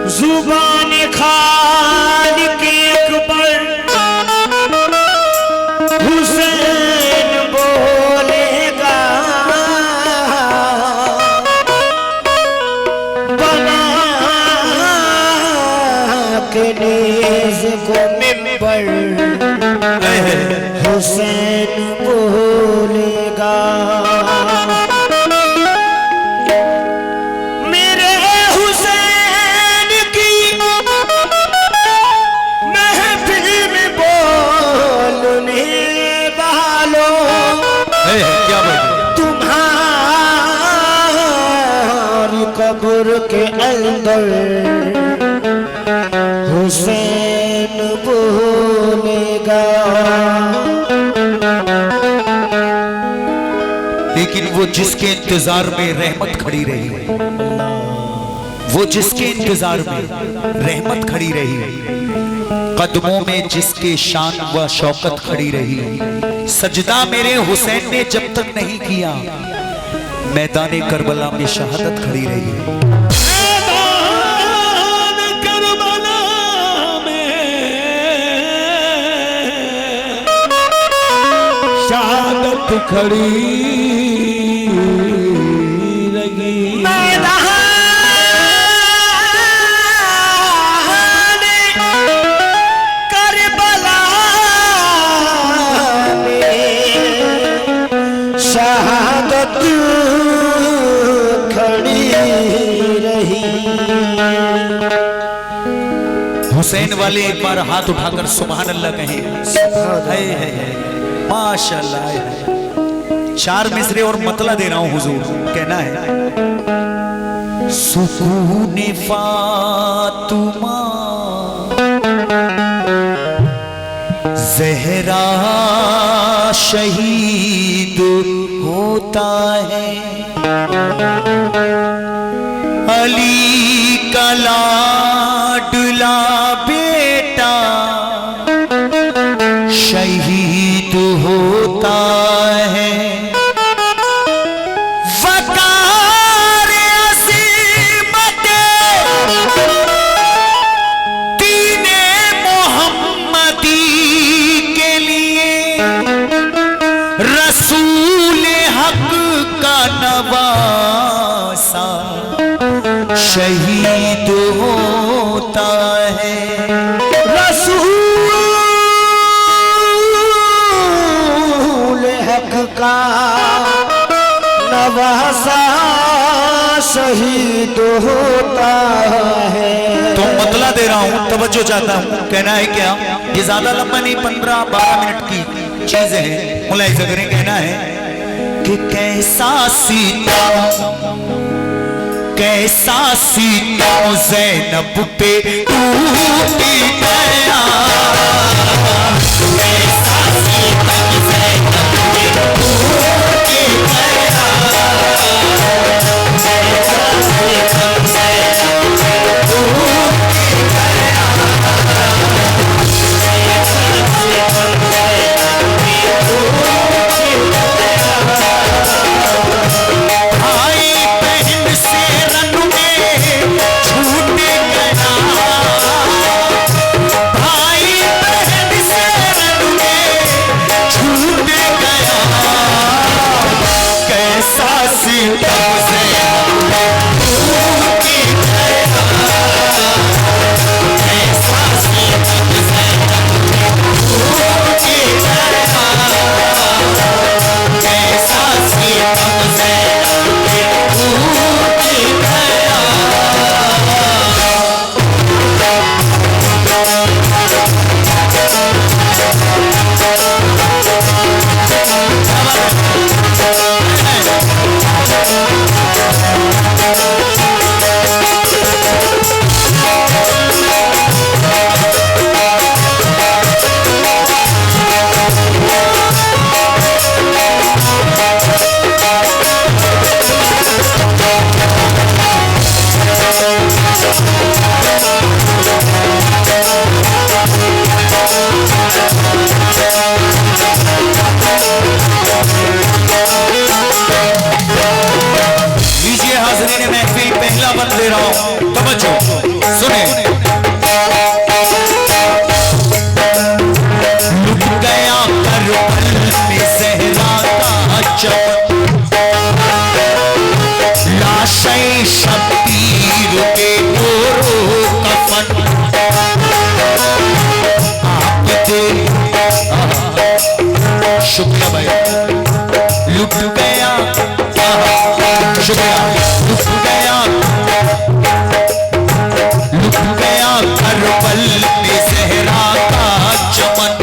जुबान खाल के अकबर हुसैन बोलेगा, बना के नेज़ को मिंबर हुसैन बोलेगा। तुम्हारी कब्र के अंदर हुसैन बोलेगा। लेकिन वो जिसके इंतजार में रहमत खड़ी रही, वो जिसके इंतजार में रहमत खड़ी रही, कदमों में जिसके शान व शौकत खड़ी रही, सजदा मेरे हुसैन ने जब तक नहीं किया, मैदान करबला में शहादत खड़ी रही। मैदान करबला में शहादत खड़ी रही। शहादत खड़ी रही। हुसैन वाले एक बार हाथ उठाकर सुभान अल्लाह कहें। है माशाअल्लाह। 4 मिसरे और मतला दे रहा हूं हुजूर, कहना है सुकून फातुमा ज़हरा शहीद होता है, अली का लाडला बेटा शहीद होता है। वकार अज़ीमत दीने मोहम्मदी के लिए रसूल हक का नवासा शहीद होता है। रसूल हक का नवासा शहीद होता है। तो मतला दे रहा हूं, तवज्जो चाहता हूं, कहना है क्या, ये ज्यादा लंबा नहीं, 15-12 मिनट की चीजें हैं, मुलाहिजा करें। कहना है कि कैसा सीता ज़ैनब पे टूट गया, कैसा सीता ज़ैनब पे टूट गया, कैसा सीता ज़ैनब पे टूट गया, भाई बहन से रन में छूट गया, भाई बहन से रन में बंद दे रहा हूं, तवज्जो सुने। लुट गया करबल में ज़हरा का चमन, लाशें शब्बीर पे गोरो कफन, आप दे शुक्रिया भाई। लुट गया, शुक्रिया, लुट गया, लुट गया करबल में ज़हरा का चमन,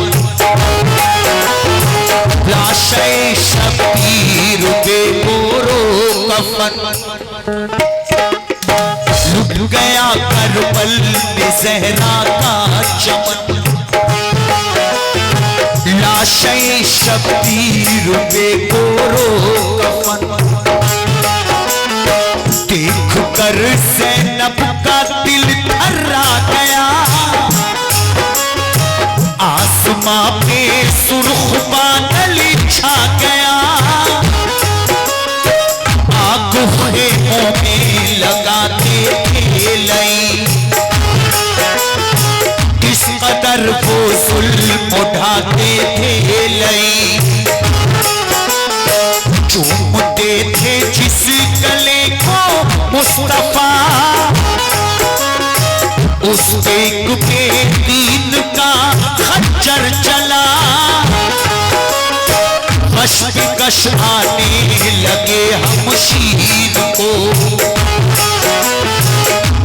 लाशें शब्बीर पे गोरो कफन, लुट गया करबल में ज़हरा का चमन, लाशें शब्बीर पे गोरो कफन, देख कर ज़ैनब का दिल थर्रा गया, आसमां पे सुर्ख बादल छा गया, आग खेमों में लगाते थे लई, किस कदर वो जुल्म उठाते थे लई, चूमते थे जिस गले को मुस्तफा, उस एक पे दीन का खच्चर चला, कश आने लगे हम शीन को,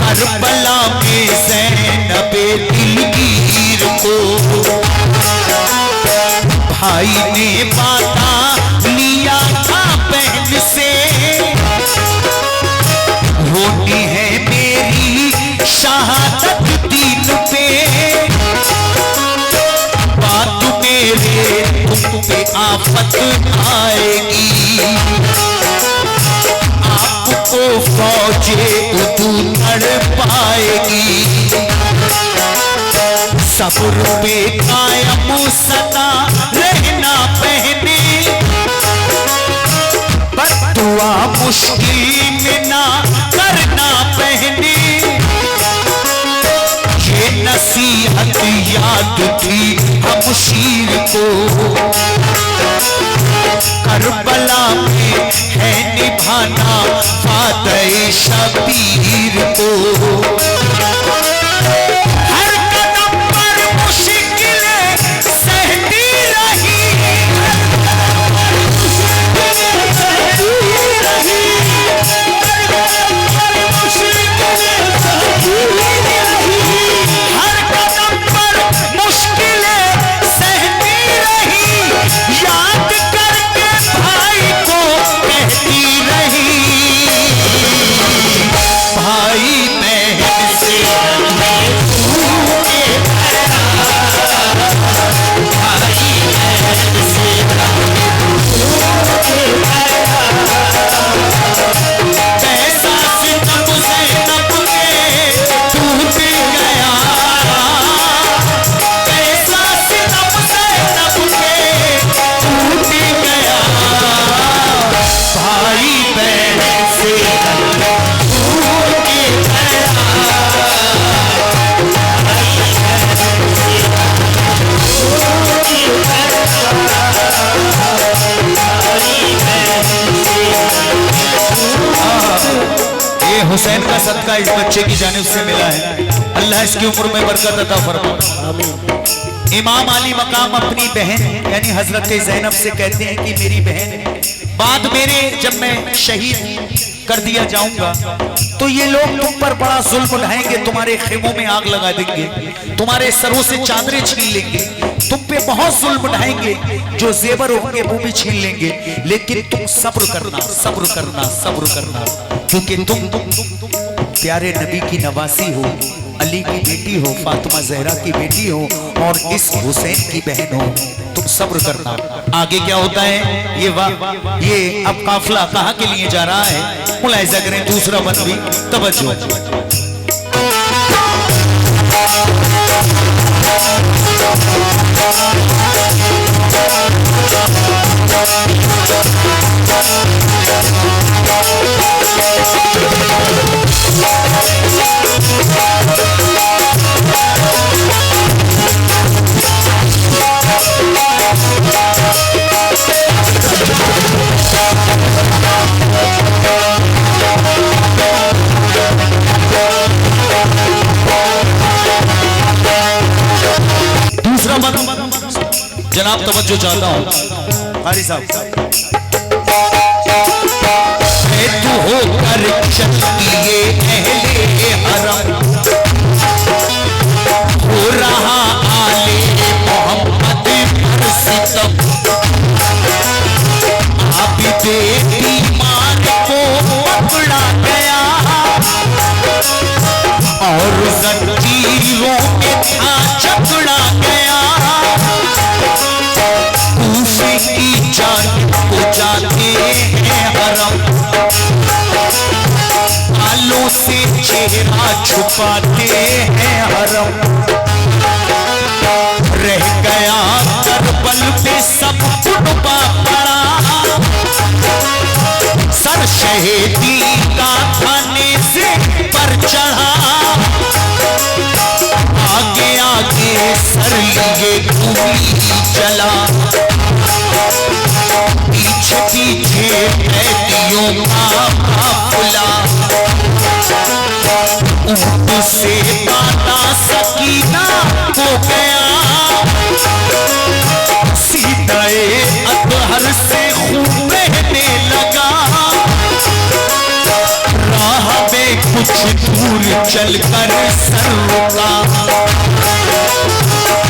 करबला में ज़ैनबे दिलगीर को, भाई ने वादा लिया था बहन से, होनी है मेरी शहादत दीन पे, बात मेरे तुम पे आफत आएगी, आपको फौजे उतर पाएगी, सब्र पे कायम सदा रहना बहने, बद्दुआ मुश्किल में ना करना बहने, ये नसीहत याद थी हमशीर को, करबला में है निभाना फातह शबीर को, हर कदम पर मुश्किलें सहती रही, हर कदम पर मुश्किलें सहती रही, याद करके भाई को कहती रही, भाई बहन से हुसैन का सदका इस बच्चे की जानिब से मिला है, अल्लाह इसकी उम्र में बरकत अता फरमाए। इमाम अली मकाम अपनी बहन यानी हजरत ज़ैनब से कहते हैं कि मेरी बहन, बाद मेरे जब मैं शहीद कर दिया जाऊंगा तो ये लोग तुम पर बड़ा जुल्म उठाएंगे, तुम्हारे खेमों में आग लगा देंगे, तुम्हारे सरों से चादरें छीन लेंगे, तुम पे बहुत जुल्म उठाएंगे, जो जेवर होंगे वो भी छीन लेंगे, लेकिन तुम सब्र करना, सब्र करना, सब्र करना, क्योंकि तुम प्यारे नबी की नवासी हो, अली की बेटी हो, फातिमा जहरा की बेटी हो और इस हुसैन की बहन हो, तुम सब्र करना। आगे क्या होता है ये अब काफिला कहाँ के लिए जा रहा है, मुलाहिजा करें दूसरा बंद भी, तवज्जो। जनाब तवज्जो चाहता हूं कारी साहब। तू होकर चलिए अहले हरम, हो रहा आले मोहम्मद पर सितम, आबिदे ईमान को पकड़ा गया और जंजीरों में था जकड़ा गया। कूफे की जान को जाते हैं हरम, बालों से चेहरा छुपाते हैं हरम। रह गया करबल पे सब कुर्बा पड़ा, सर शहीदी का थाने से पर चढ़ा। आगे आगे सर लिए गोली चला, पीछे पीछे कैदियों का काफिला। ऊंट से माता सकीना हो गया, सीताए अतहर से खून बहने लगा। राह में कुछ दूर चलकर सर रुका,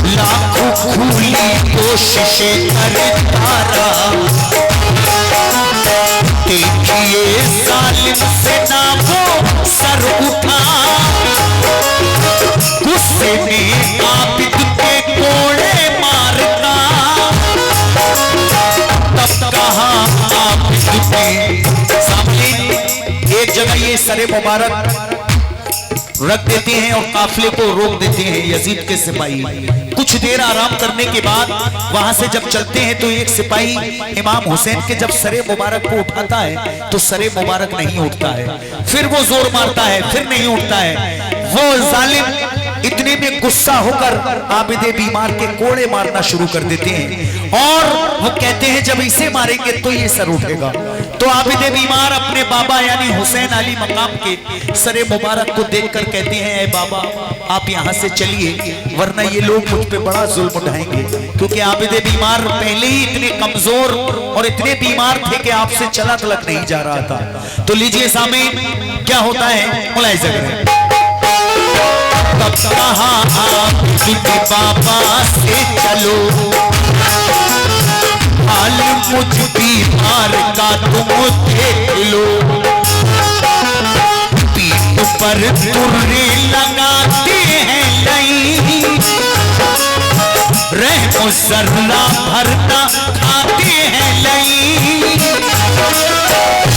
लाखों खूली कोशिशें करता रहा। देखिए जालिम से ना वो सर उठा, गुस्से में आबिद के कोड़े मारता। तब कहा आबिद ने, सामने एक जगह ये सरे मुबारक रख देते हैं और काफिले को रोक देते हैं यजीद के सिपाही। कुछ देर आराम करने के बाद वहां से जब चलते हैं तो एक सिपाही इमाम हुसैन के जब सरे मुबारक को उठाता है तो सरे मुबारक नहीं उठता है। फिर वो जोर मारता है, फिर नहीं उठता है। वो जालिम इतने में गुस्सा होकर आबिदे बीमार के कोड़े मारना शुरू कर देते हैं और वो कहते हैं जब इसे मारेंगे तो ये सर उठेगा। तो आबिदे बीमार अपने बाबा यानी हुसैन अली मकाम के सरे मुबारक को देखकर कहते हैं, ऐ बाबा आप यहाँ से चलिए वरना ये लोग मुझ पे बड़ा जुल्म उठाएंगे। क्योंकि आबिदे बीमार पहले ही इतने कमजोर और इतने बीमार थे कि आपसे चला तलक नहीं जा रहा था। तो लीजिए सामीन क्या होता है मुलाहिजा करें। तब कहा आबिद बाबा से चलो, हाल मुझ बीमार का तुम देख लो। पीठ पर तुर्रे लगाते हैं नहीं, रहमो जर्रा भरता खाते हैं नहीं।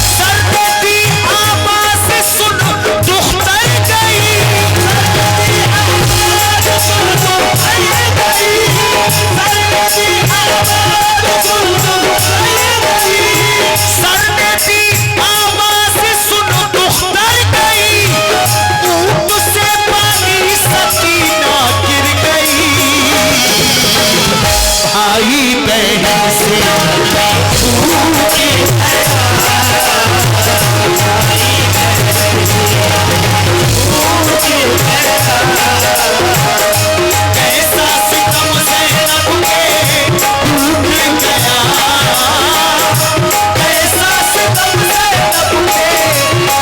सर्दी आवाज़ सुन दुख्तर गई, सरनेती आवाज़ सुन दुख्तर गई, ऊंट से पानी सकीना गिर गई। भाई बहन से कैसा सितम ज़ैनब के टूट गया, कैसा सितम ज़ैनब के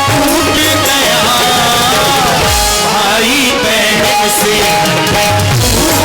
टूट गया। भाई बहन से टूट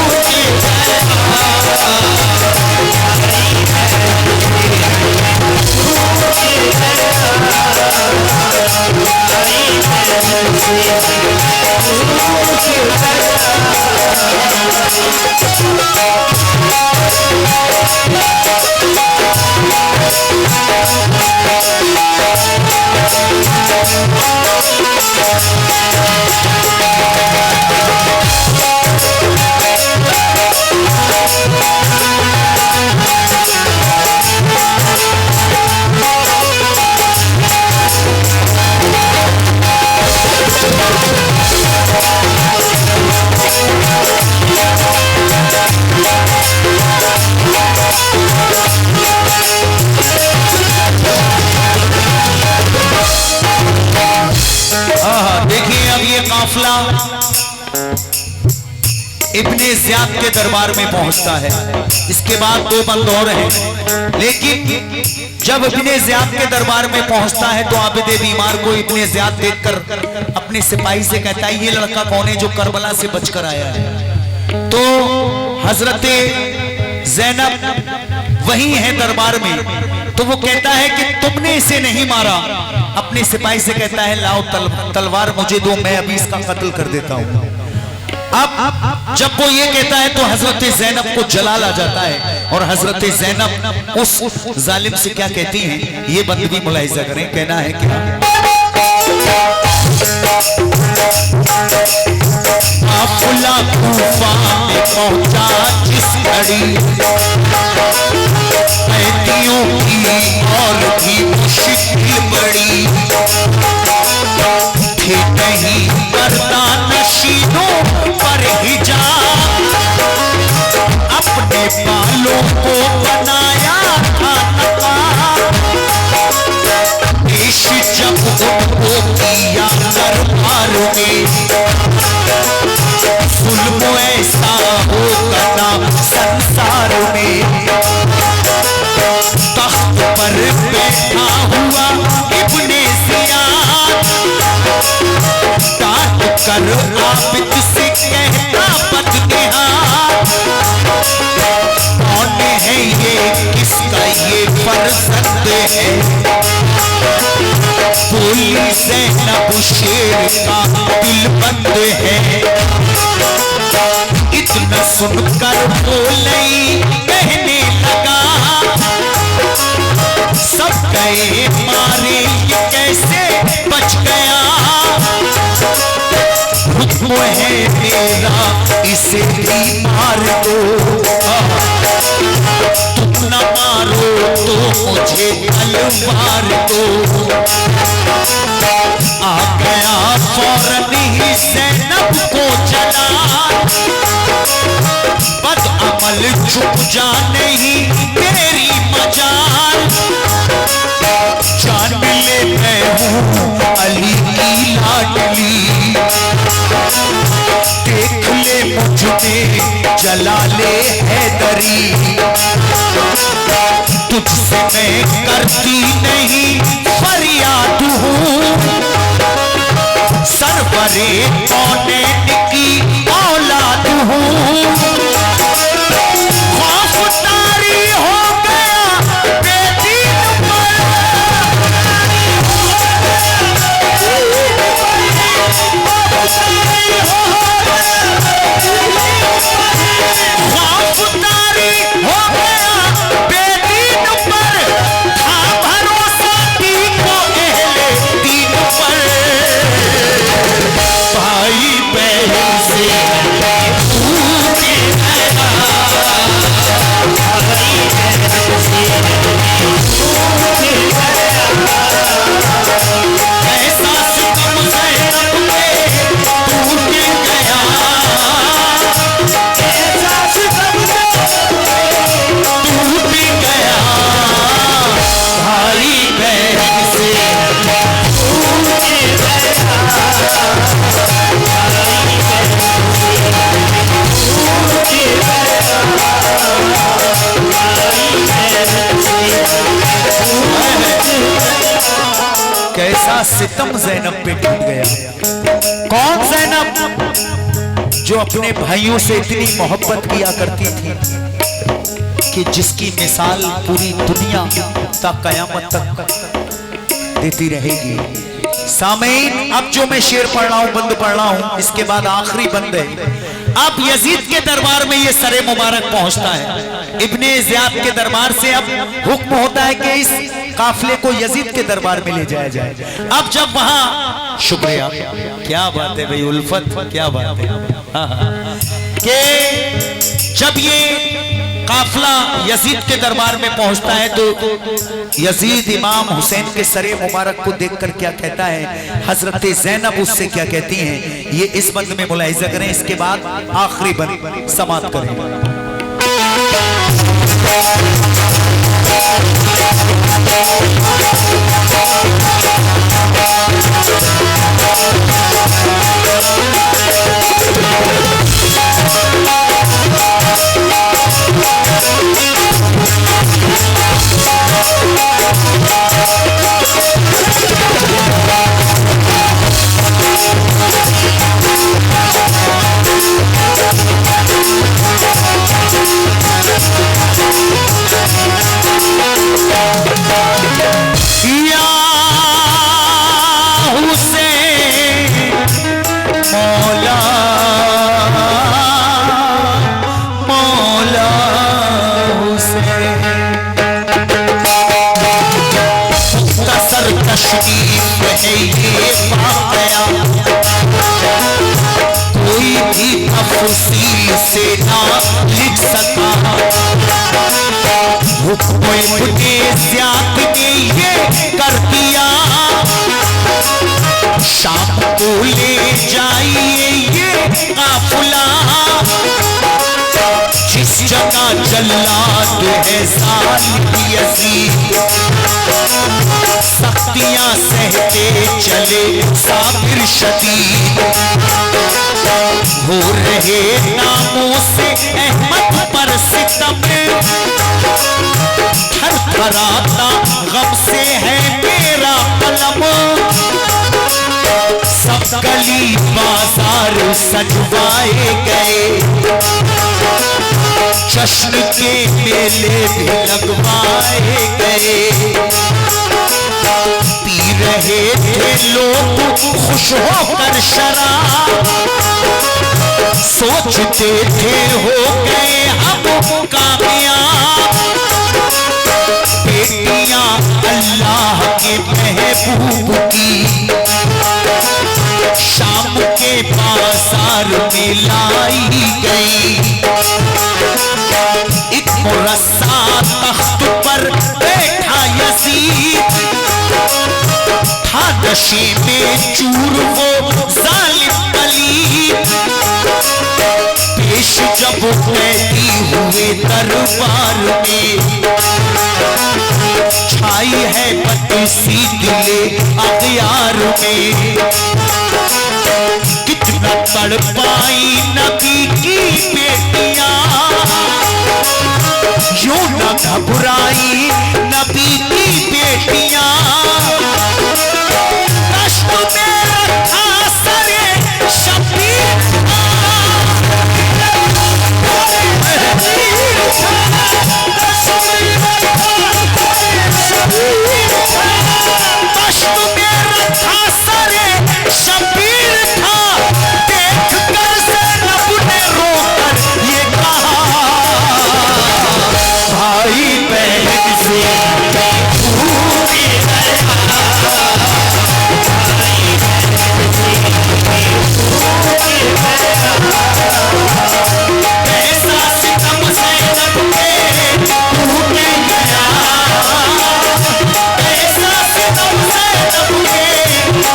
इब्ने ज़ियाद के दरबार में पहुंचता है। इसके बाद दो बंद और हैं, लेकिन जब इब्ने ज़ियाद के दरबार में पहुंचता है तो आबिदे बीमार को इब्ने ज़ियाद देखकर अपने सिपाही से कहता है, ये लड़का कौन है जो करबला से बचकर आया है? तो हजरत ज़ैनब वही है दरबार में। तो वो कहता है कि तुमने इसे नहीं मारा। अपने सिपाही से कहता है, लाओ तलवार मुझे दो, मैं अभी इसका कत्ल कर देता हूं। अब जब वो ये कहता है तो हजरत ज़ैनब को जलाल आ जाता है, और हजरत ज़ैनब उस जालिम से क्या कहती हैं, ये बंद भी मुलाहिजा करें। कहना है कि काफिला कूफा में पहुंचा जिस घड़ी, कैदियों की और भी मुश्किल बड़ी, थे कहीं पर्दा नशीनों पर हिजाब, अपने बालों को बनाया था नकाब, पेश जब उनको किया दरबार में, जुल्म ऐसा होगा ना संसार में, तख्त पर बैठा हुआ इब्ने ज़ियाद, डांट कर आबिद से कहता बदनिहाल, कौन है ये, किसका ये फर्जंद है? बोली ज़ैनब शेर का दिल बंद है। इतना सुनकर बोले कहने लगा, सब गए मारे ये कैसे बच गया? हुक्म है मेरा इसे भी मार दो, तुम न मारो तो मुझे तलवार दो। आ गया फौरन ही ज़ैनब को जलाल, बद अमल छुप जा नहीं तेरी मजाल, जान ले मैं हूँ अली की लाडली, देख ले मुझ में जलाले हैदरी, तुझसे मैं करती नहीं फरियाद हूँ, सरवरे कौनैन की औलाद हूँ, खौफदारी हो गया बेदीन पर, खौफदारी हो गया बेदीन पर, था भरोसा दीन को अहले दीन पर, भाई बहन से पूछे ऐसा सितम ज़ैनब पे टूट गया, ऐसा सितम टूट गया, भाई बहन से टूट कैसा सितम ज़ैनब पे टूट गया। कौन ज़ैनब? जो अपने भाइयों से इतनी मोहब्बत किया करती थी कि जिसकी मिसाल पूरी दुनिया तक कयामत तक देती रहेगी। सामीन, अब जो मैं शेर पढ़ रहा हूं, बंद पढ़ रहा हूं, इसके बाद आखिरी बंद है। अब यजीद के दरबार में ये सरे मुबारक पहुंचता है। इब्ने ज़ियाद के दरबार से अब हुक्म होता है कि इस काफिले को यजीद के दरबार में ले जाया जाए। अब जब वहां, शुक्रिया, क्या बात है भाई, उल्फत, क्या बात है, कि जब ये काफिला यजीद के दरबार में पहुंचता है तो यजीद इमाम हुसैन के सरे मुबारक को देखकर क्या कहता है, हजरत ज़ैनब उससे क्या कहती हैं, ये इस बंद में मुलाहिजा करें। इसके बाद आखिरी बंद समाप्त करें। तफसील से ना लिख सका। हुक्म इब्ने ज़ियाद ने ये कर दिया, शाम को ले जाइए ये काफिला। जिस जगह जल्लाद है ज़ालिम यज़ीद, सख्तियां सहते चले साबिर शदीद। हो रहे नामों से अहमद पर सितम, थरथराता गम से है मेरा कलम। सब गली बाजार सजवाए गए, जश्न के मेले भी लगवाए गए। पी रहे थे लोग खुश होकर शराब, सोचते थे हो गए हम कामयाब। बेटियां अल्लाह के महबूब की शाम के बाजार में लाई गई। एक मुरस्सा तख्त पर बैठा यज़ीद, था नशे में चूर वो जालिम पलीद। पेश जब कैदी हुए दरबार में, छाई है बदसी दिले अग़यार में। कितना तड़पाई नबी की बेटियां, यूं न घबराई नबी की बेटियां। कष्ट में रखा सरे शबीर था, कष्ट में रखा सरे शबीर था। देख कर ज़ैनब ने रोकर ये कहा, भाई बहन से भूल ऐसा सितम ज़ैनब पे टूट गया, ऐसा सितम ज़ैनब पे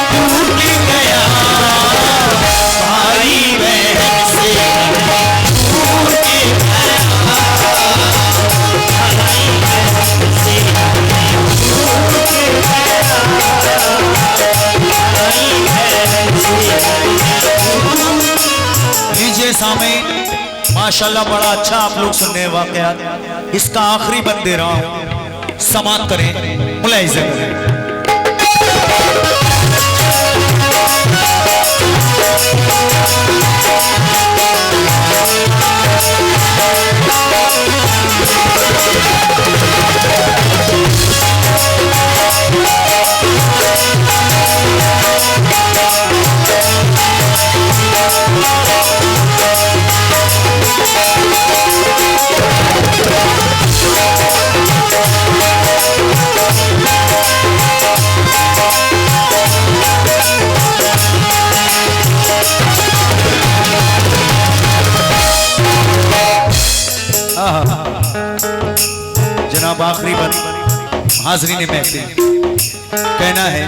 टूट गया। भाई बहन से भूल गया, भाई बहन से भूल गया, भाई बहन से। लीजिए सामीन, माशाल्लाह बड़ा अच्छा आप लोग सुन रहे हैं वाकयात। इसका आखिरी बंद दे रहा हूं, समाप्त करें, मुलाहिज़ा करें। जनाब आखिरी बात हाज़रीन महफिल कहना है,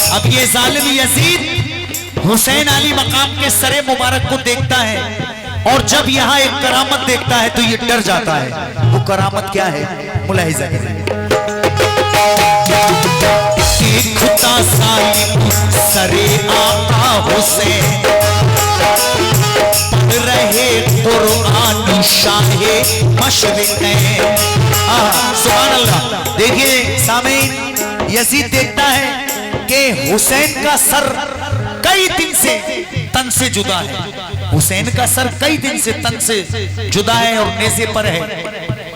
अब ये जालिम यज़ीद हुसैन अली मकाम के सरे मुबारक को देखता है और जब यहाँ एक करामत देखता है तो ये डर जाता है। वो करामत क्या है, मुलाहिज़ा करें। देखता जालिम सरे आका हुसैन, पढ़ रहे कुरान शाहे मशरिक़ हैं। सुभान अल्लाह। देखिए सामीन, यज़ीद देखता है कि हुसैन का सर कई दिन से तन से जुदा है। हुसैन का सर कई दिन से तन से जुदा है और नेज़े पर है।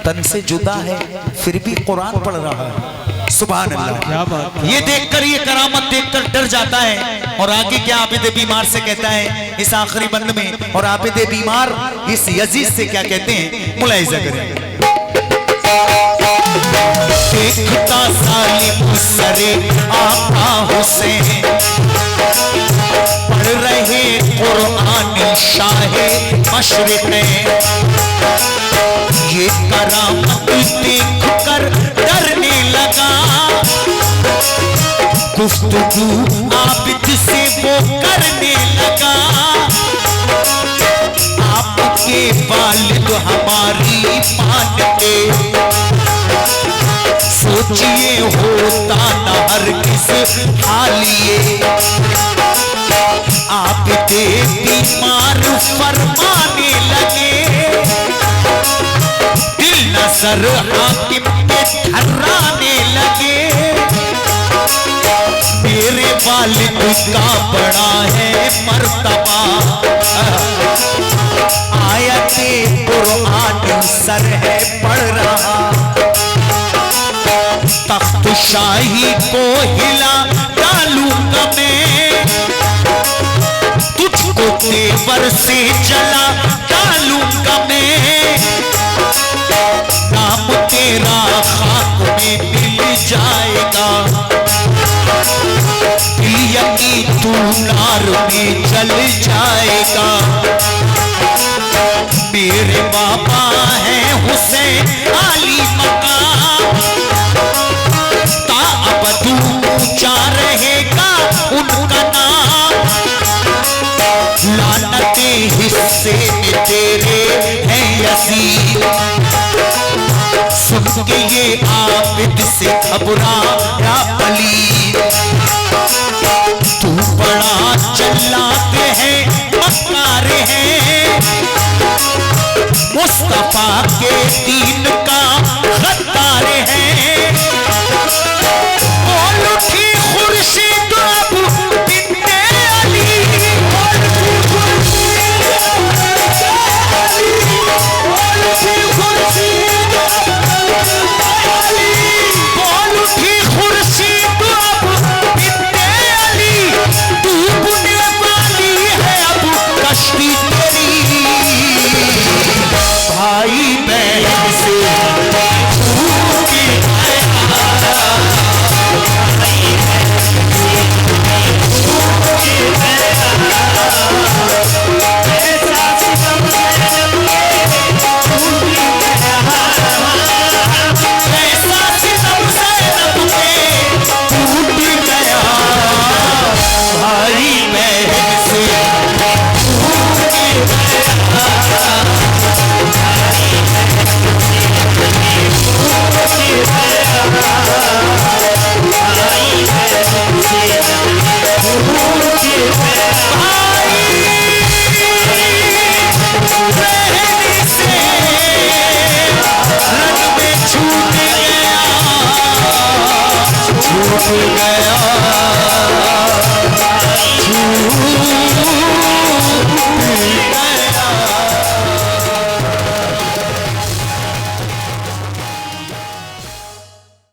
तन से जुदा है फिर भी कुरान पढ़ रहा है। सुभान अल्लाह। ये देखकर, ये करामत देखकर डर जाता है और आगे क्या आबिद बीमार से कहता है इस आखिरी बंद में। और आबिद बीमार इस यज़ीद से क्या कहते हैं, मुलाहिज़ा करें। देखता जालिम सरे आका हुसैन, पढ़ आश्रित हैं। ये करामत देख कर डरने लगा, गुफ्तगू आबिद से वो करने लगा। आपके वालिद हमारी मानते, सोचिए होता न हरगिज़ हाल ये। आप दे बीमार फरमाने लगे, दिल नजर हाकिम के ठर्राने लगे। मेरे वालिद का बड़ा है मर्तबा, आयते कुरान सर है पढ़ रहा। तख्त शाही को हिला डालूंगा मैं, तुझको तेवर से जला डालूंगा मैं। नाम तेरा खाक में मिल जाएगा, यकी तू नार में जल जाएगा। मेरे बाबा हैं हुसैन अली मकाम, ताअबदू ऊंचा रहेगा उनका नाम। लानते हिस्से में तेरे हैं यसीर, सुन के ये आबिद से घबराया अली। तू बड़ा जल्लाद है मक्कार है, मुस्तफा के दीन का गद्दार है। बोल उठी खुर्शीद अब बिन्ने अली, बोल उठी खुर्शीद अब बिन्ने अली। डूबने वाली है अब कश्ती तेरी, भाई बहन से छूट गया